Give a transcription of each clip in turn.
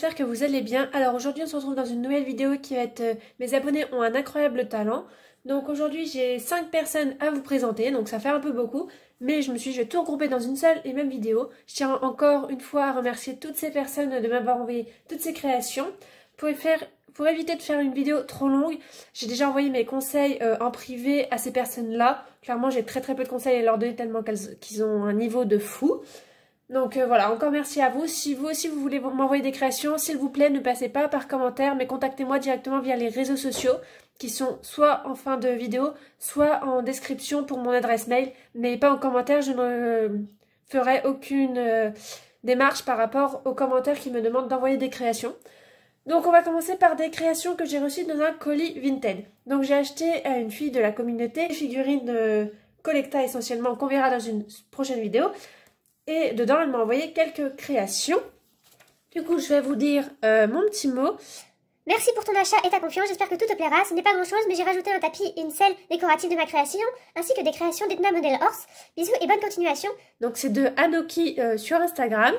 j'espère que vous allez bien. Alors aujourd'hui on se retrouve dans une nouvelle vidéo qui va être mes abonnés ont un incroyable talent. Donc aujourd'hui j'ai 5 personnes à vous présenter, donc ça fait un peu beaucoup, mais je vais tout regrouper dans une seule et même vidéo. Je tiens encore une fois à remercier toutes ces personnes de m'avoir envoyé toutes ces créations. Pour éviter de faire une vidéo trop longue, j'ai déjà envoyé mes conseils en privé à ces personnes-là. Clairement j'ai très peu de conseils à leur donner tellement qu'ils ont un niveau de fou. Donc voilà, encore merci à vous. Si vous aussi vous voulez m'envoyer des créations, s'il vous plaît, ne passez pas par commentaire, mais contactez-moi directement via les réseaux sociaux qui sont soit en fin de vidéo, soit en description pour mon adresse mail, mais pas en commentaire. Je ne ferai aucune démarche par rapport aux commentaires qui me demandent d'envoyer des créations. Donc on va commencer par des créations que j'ai reçues dans un colis Vinted. Donc j'ai acheté à une fille de la communauté une figurine Collecta essentiellement qu'on verra dans une prochaine vidéo. Et dedans, elle m'a envoyé quelques créations. Du coup, je vais vous dire mon petit mot. Merci pour ton achat et ta confiance, j'espère que tout te plaira. Ce n'est pas grand chose, mais j'ai rajouté un tapis et une selle décorative de ma création, ainsi que des créations d'Edna Model Horse. Bisous et bonne continuation. Donc c'est de Anoki sur Instagram.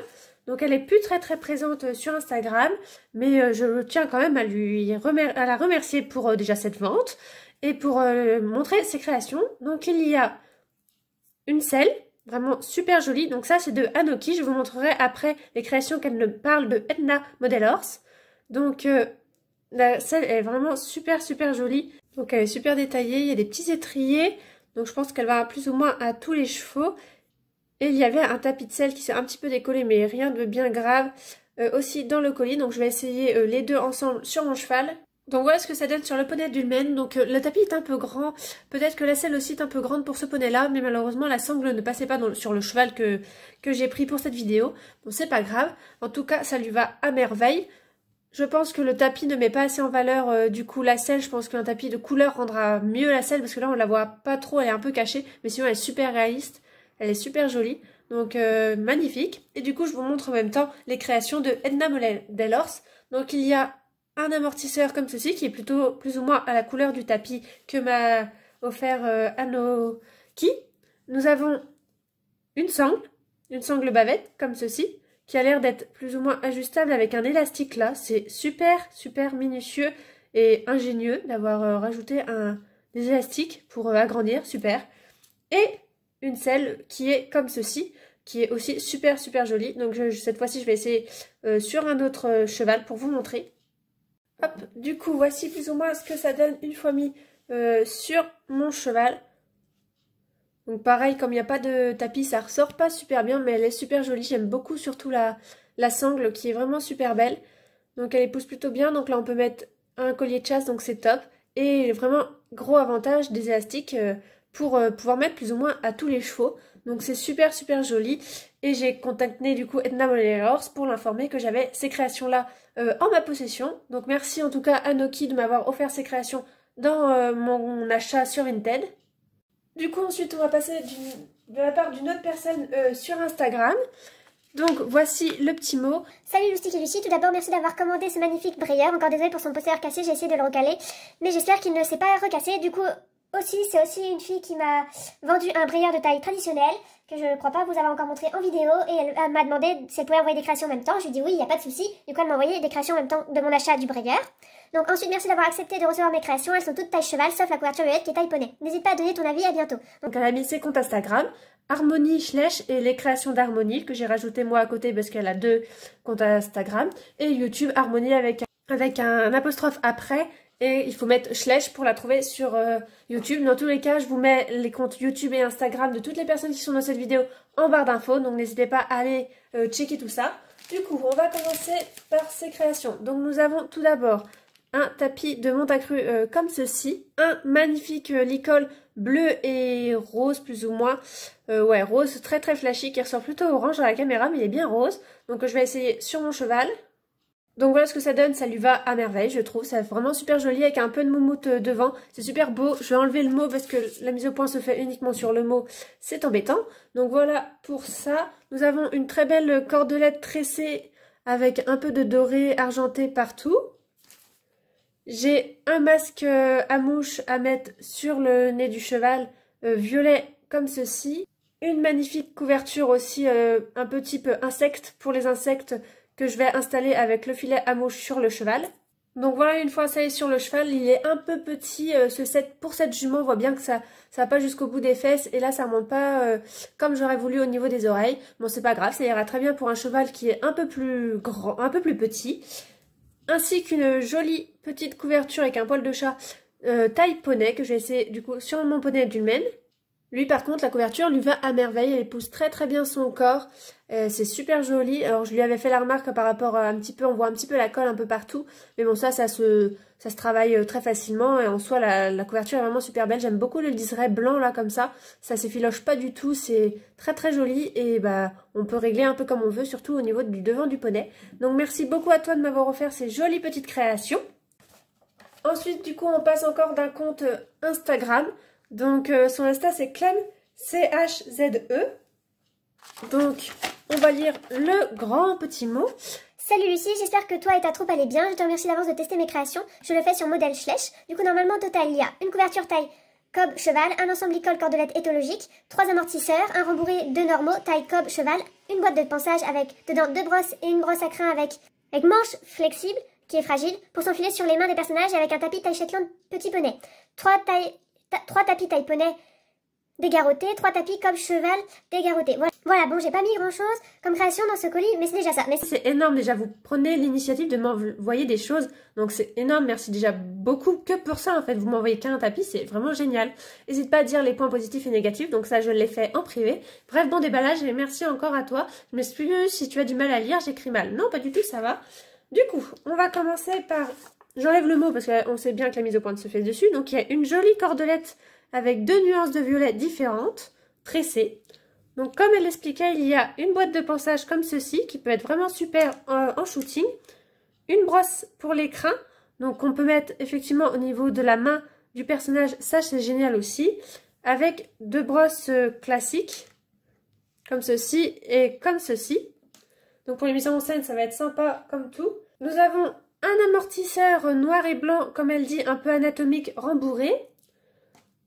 Donc elle est plus très présente sur Instagram, mais je tiens quand même à la remercier pour déjà cette vente et pour montrer ses créations. Donc il y a une selle. Vraiment super jolie. Donc ça, c'est de Anoki. Je vous montrerai après les créations qu'elle me parle de Edna Model Horse. Donc celle est vraiment super jolie. Donc elle est super détaillée. Il y a des petits étriers. Donc je pense qu'elle va plus ou moins à tous les chevaux. Et il y avait un tapis de selle qui s'est un petit peu décollé, mais rien de bien grave aussi dans le colis. Donc je vais essayer les deux ensemble sur mon cheval. Donc voilà ce que ça donne sur le poney d'Ulmen. Donc le tapis est un peu grand, peut-être que la selle aussi est un peu grande pour ce poney là, mais malheureusement la sangle ne passait pas sur le cheval que j'ai pris pour cette vidéo. Bon, c'est pas grave, en tout cas ça lui va à merveille. Je pense que le tapis ne met pas assez en valeur du coup la selle. Je pense qu'un tapis de couleur rendra mieux la selle, parce que là on la voit pas trop, elle est un peu cachée, mais sinon elle est super réaliste, elle est super jolie. Donc magnifique. Et du coup je vous montre en même temps les créations de Edna Model Horse. Donc il y a un amortisseur comme ceci qui est plutôt plus ou moins à la couleur du tapis que m'a offert Anoki. Nous avons une sangle bavette comme ceci qui a l'air d'être plus ou moins ajustable avec un élastique là. C'est super minutieux et ingénieux d'avoir rajouté des élastiques pour agrandir, super. Et une selle qui est comme ceci, qui est aussi super jolie. Donc cette fois-ci je vais essayer sur un autre cheval pour vous montrer. Hop, du coup, voici plus ou moins ce que ça donne une fois mis sur mon cheval. Donc pareil, comme il n'y a pas de tapis, ça ressort pas super bien, mais elle est super jolie. J'aime beaucoup surtout la sangle qui est vraiment super belle. Donc elle épouse plutôt bien, donc là on peut mettre un collier de chasse, donc c'est top. Et vraiment, gros avantage des élastiques pour pouvoir mettre plus ou moins à tous les chevaux. Donc c'est super joli. Et j'ai contacté du coup Edna Model Horse pour l'informer que j'avais ces créations-là en ma possession. Donc merci en tout cas à Anoki de m'avoir offert ces créations dans mon achat sur Vinted. Du coup ensuite on va passer de la part d'une autre personne sur Instagram. Donc voici le petit mot. Salut Loustic et Lucie, tout d'abord merci d'avoir commandé ce magnifique brayeur. Encore désolée pour son poster cassé, j'ai essayé de le recaler, mais j'espère qu'il ne s'est pas recassé. Du coup c'est aussi une fille qui m'a vendu un brayeur de taille traditionnelle que je ne crois pas vous avoir encore montré en vidéo, et elle m'a demandé si elle pouvait envoyer des créations en même temps. Je lui ai dit oui, il n'y a pas de souci. Du coup elle m'a envoyé des créations en même temps de mon achat du brayeur. Donc ensuite merci d'avoir accepté de recevoir mes créations, elles sont toutes taille cheval sauf la couverture violette qui est taille poney. N'hésite pas à donner ton avis, à bientôt. Donc elle a mis ses comptes Instagram, Harmonie Schlech et les créations d'Harmonie que j'ai rajouté moi à côté parce qu'elle a 2 comptes Instagram, et YouTube Harmonie avec un apostrophe après. Et il faut mettre Schlech pour la trouver sur YouTube. Dans tous les cas, je vous mets les comptes YouTube et Instagram de toutes les personnes qui sont dans cette vidéo en barre d'infos. Donc n'hésitez pas à aller checker tout ça. Du coup, on va commencer par ces créations. Donc nous avons tout d'abord un tapis de Montacru comme ceci. Un magnifique licol bleu et rose plus ou moins. Ouais, rose très flashy qui ressort plutôt orange à la caméra, mais il est bien rose. Donc je vais essayer sur mon cheval. Donc voilà ce que ça donne, ça lui va à merveille, je trouve. C'est vraiment super joli avec un peu de moumoute devant. C'est super beau. Je vais enlever le mot parce que la mise au point se fait uniquement sur le mot. C'est embêtant. Donc voilà pour ça. Nous avons une très belle cordelette tressée avec un peu de doré argenté partout. J'ai un masque à mouche à mettre sur le nez du cheval, violet comme ceci. Une magnifique couverture aussi, un peu type insecte pour les insectes que je vais installer avec le filet à mouche sur le cheval. Donc voilà, une fois installé sur le cheval, il est un peu petit ce set pour cette jument. On voit bien que ça va pas jusqu'au bout des fesses et là ça remonte pas comme j'aurais voulu au niveau des oreilles. Bon, c'est pas grave, ça ira très bien pour un cheval qui est un peu plus grand, un peu plus petit. Ainsi qu'une jolie petite couverture avec un poil de chat taille poney que je vais essayer du coup sur mon poney d'Ulmen. Lui par contre la couverture lui va à merveille, elle épouse très très bien son corps, c'est super joli. Alors je lui avais fait la remarque par rapport à un petit peu, on voit un petit peu la colle un peu partout, mais bon ça se travaille très facilement et en soi la couverture est vraiment super belle. J'aime beaucoup le liseré blanc là comme ça s'effiloche pas du tout, c'est très très joli et bah on peut régler un peu comme on veut, surtout au niveau du devant du poney. Donc merci beaucoup à toi de m'avoir offert ces jolies petites créations. Ensuite du coup on passe encore d'un compte Instagram. Donc son Insta c'est Clem CHZE. Donc on va lire le grand petit mot. Salut Lucie, j'espère que toi et ta troupe allez bien. Je te remercie d'avance de tester mes créations. Je le fais sur modèle Schleich. Du coup normalement au total il y a une couverture taille cob cheval, un ensemble licol cordelette éthologique, 3 amortisseurs, un rembourré 2 normaux taille cob cheval, une boîte de pansage avec dedans 2 brosses et une brosse à crin avec manche flexible qui est fragile pour s'enfiler sur les mains des personnages et avec un tapis taille Shetland petit poney. 3 tapis taille poney dégarrotés, 3 tapis comme cheval dégarrotés. Voilà, bon, j'ai pas mis grand chose comme création dans ce colis, mais c'est déjà ça. C'est énorme déjà, vous prenez l'initiative de m'envoyer des choses, donc c'est énorme, merci déjà beaucoup que pour ça en fait, vous m'envoyez qu'un tapis, c'est vraiment génial. N'hésite pas à dire les points positifs et négatifs, donc ça je l'ai fait en privé. Bref, bon déballage et merci encore à toi. Je m'excuse si tu as du mal à lire, j'écris mal. Non, pas du tout, ça va. Du coup, on va commencer par... J'enlève le mot parce qu'on sait bien que la mise au point se fait dessus. Donc il y a une jolie cordelette avec 2 nuances de violet différentes, tressées. Donc comme elle l'expliquait, il y a une boîte de pansage comme ceci, qui peut être vraiment super en shooting. Une brosse pour les crins, donc on peut mettre effectivement au niveau de la main du personnage, ça c'est génial aussi. Avec 2 brosses classiques, comme ceci et comme ceci. Donc pour les mises en scène, ça va être sympa comme tout. Nous avons un amortisseur noir et blanc, comme elle dit, un peu anatomique, rembourré.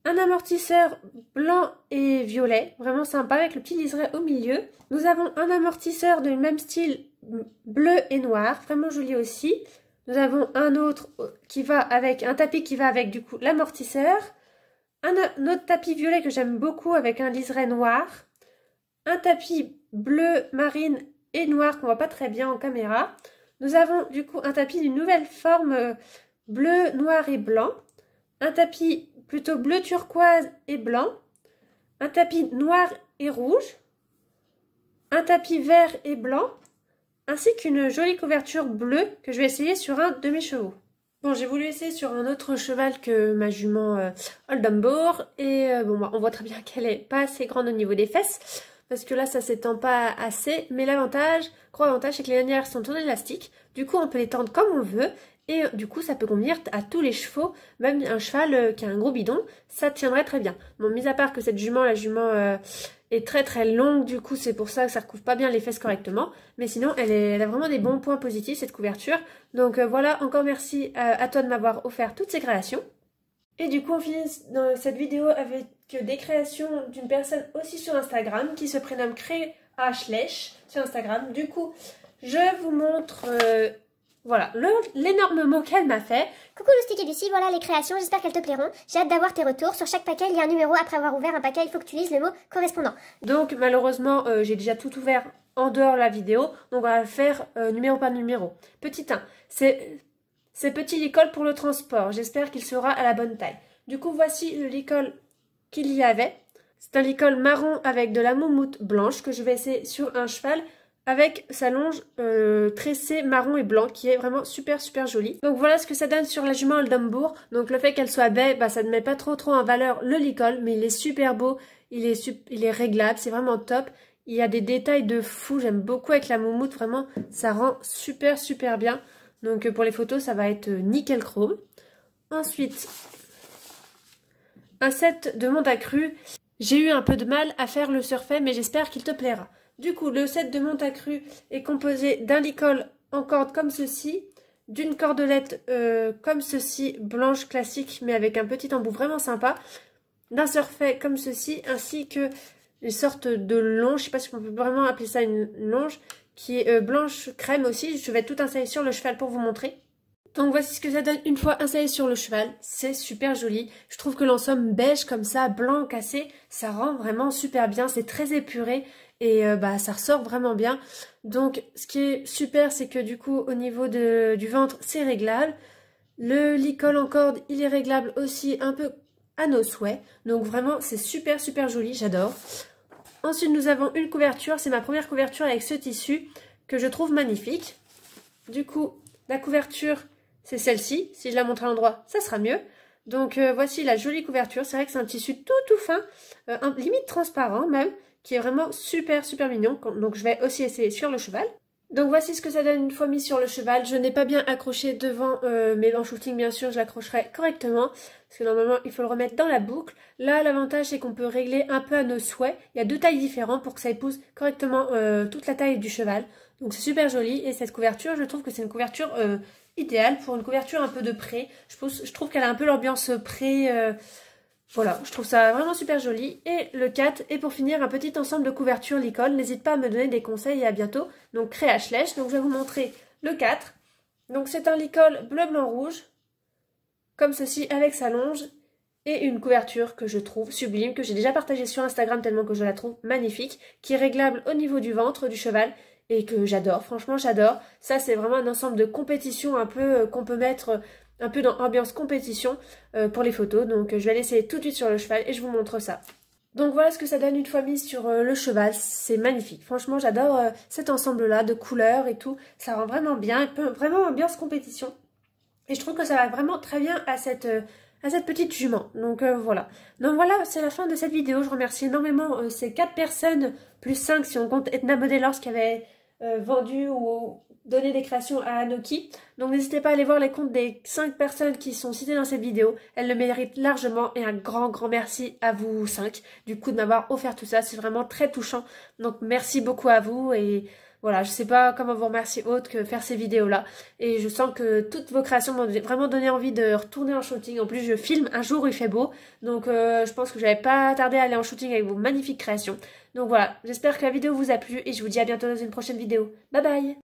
Un amortisseur blanc et violet, vraiment sympa, avec le petit liseré au milieu. Nous avons un amortisseur de même style bleu et noir, vraiment joli aussi. Nous avons un autre qui va avec, un tapis qui va avec du coup l'amortisseur. Un autre tapis violet que j'aime beaucoup avec un liseré noir. Un tapis bleu marine et noir qu'on voit pas très bien en caméra. Nous avons du coup un tapis d'une nouvelle forme bleu, noir et blanc. Un tapis plutôt bleu turquoise et blanc. Un tapis noir et rouge. Un tapis vert et blanc. Ainsi qu'une jolie couverture bleue que je vais essayer sur un demi-chevaux. Bon, j'ai voulu essayer sur un autre cheval que ma jument Oldenburg. Et bon, on voit très bien qu'elle est pas assez grande au niveau des fesses. Parce que là, ça s'étend pas assez. Mais l'avantage, gros avantage, c'est que les lanières sont en élastique. Du coup, on peut les tendre comme on veut. Et du coup, ça peut convenir à tous les chevaux. Même un cheval qui a un gros bidon, ça tiendrait très bien. Bon, mis à part que cette jument, la jument est très très longue. Du coup, c'est pour ça que ça recouvre pas bien les fesses correctement. Mais sinon, elle a vraiment des bons points positifs, cette couverture. Donc voilà, encore merci à toi de m'avoir offert toutes ces créations. Et du coup, on finit dans cette vidéo avec des créations d'une personne aussi sur Instagram qui se prénomme Créa_Schleich sur Instagram. Du coup, je vous montre voilà l'énorme mot qu'elle m'a fait. Coucou Loustic et Lucie, voilà les créations, j'espère qu'elles te plairont. J'ai hâte d'avoir tes retours. Sur chaque paquet, il y a un numéro. Après avoir ouvert un paquet, il faut que tu lises le mot correspondant. Donc malheureusement, j'ai déjà tout ouvert en dehors de la vidéo. Donc on va le faire numéro par numéro. Petit 1, c'est petit licol pour le transport. J'espère qu'il sera à la bonne taille. Du coup, voici le licol qu'il y avait. C'est un licol marron avec de la moumoute blanche que je vais essayer sur un cheval avec sa longe tressée marron et blanc qui est vraiment super super jolie. Donc voilà ce que ça donne sur la jument Oldenburg. Donc le fait qu'elle soit baie, bah, ça ne met pas trop en valeur le licol, mais il est super beau, il est réglable, c'est vraiment top. Il y a des détails de fou, j'aime beaucoup avec la moumoute, vraiment ça rend super super bien. Donc pour les photos, ça va être nickel chrome. Ensuite, un set de Montacru. J'ai eu un peu de mal à faire le surfait, mais j'espère qu'il te plaira. Du coup, le set de Montacru est composé d'un licol en corde comme ceci, d'une cordelette comme ceci, blanche classique, mais avec un petit embout vraiment sympa, d'un surfait comme ceci, ainsi que une sorte de longe, je ne sais pas si on peut vraiment appeler ça une longe, qui est blanche crème aussi. Je vais tout installer sur le cheval pour vous montrer. Donc voici ce que ça donne une fois installé sur le cheval. C'est super joli. Je trouve que l'ensemble beige comme ça, blanc cassé, ça rend vraiment super bien. C'est très épuré et ça ressort vraiment bien. Donc ce qui est super, c'est que du coup au niveau du ventre, c'est réglable. Le licol en corde, il est réglable aussi un peu à nos souhaits. Donc vraiment, c'est super super joli, j'adore. Ensuite, nous avons une couverture. C'est ma première couverture avec ce tissu que je trouve magnifique. Du coup, la couverture, c'est celle-ci. Si je la montre à l'endroit, ça sera mieux. Donc voici la jolie couverture. C'est vrai que c'est un tissu tout fin, limite transparent même, qui est vraiment super super mignon. Donc je vais aussi essayer sur le cheval. Donc voici ce que ça donne une fois mis sur le cheval. Je n'ai pas bien accroché devant, mais en shooting bien sûr je l'accrocherai correctement. Parce que normalement il faut le remettre dans la boucle. Là l'avantage c'est qu'on peut régler un peu à nos souhaits. Il y a deux tailles différentes pour que ça épouse correctement toute la taille du cheval. Donc c'est super joli et cette couverture je trouve que c'est une couverture idéale pour une couverture un peu de pré. Je trouve qu'elle a un peu l'ambiance pré... Voilà, je trouve ça vraiment super joli. Et le 4, et pour finir, un petit ensemble de couvertures licol. N'hésite pas à me donner des conseils et à bientôt. Donc Créa Schlech. Donc je vais vous montrer le 4. Donc c'est un licol bleu, blanc, rouge. Comme ceci, avec sa longe. Et une couverture que je trouve sublime, que j'ai déjà partagée sur Instagram tellement que je la trouve magnifique. Qui est réglable au niveau du ventre du cheval. Et que j'adore, franchement j'adore. Ça c'est vraiment un ensemble de compétition un peu qu'on peut mettre... un peu dans ambiance compétition pour les photos. Donc je vais l'essayer tout de suite sur le cheval et je vous montre ça. Donc voilà ce que ça donne une fois mis sur le cheval. C'est magnifique. Franchement j'adore cet ensemble-là de couleurs et tout. Ça rend vraiment bien, vraiment ambiance compétition. Et je trouve que ça va vraiment très bien à cette petite jument. Donc voilà. Donc voilà, c'est la fin de cette vidéo. Je remercie énormément ces 4 personnes, plus 5 si on compte Edna Modelors qui avait vendu ou donner des créations à Anoki. Donc n'hésitez pas à aller voir les comptes des 5 personnes qui sont citées dans cette vidéo. Elles le méritent largement et un grand merci à vous 5 du coup de m'avoir offert tout ça. C'est vraiment très touchant. Donc merci beaucoup à vous et voilà, je sais pas comment vous remercier autre que faire ces vidéos là. Et je sens que toutes vos créations m'ont vraiment donné envie de retourner en shooting. En plus je filme un jour où il fait beau. Donc je pense que j'avais pas tardé à aller en shooting avec vos magnifiques créations. Donc voilà, j'espère que la vidéo vous a plu et je vous dis à bientôt dans une prochaine vidéo. Bye bye!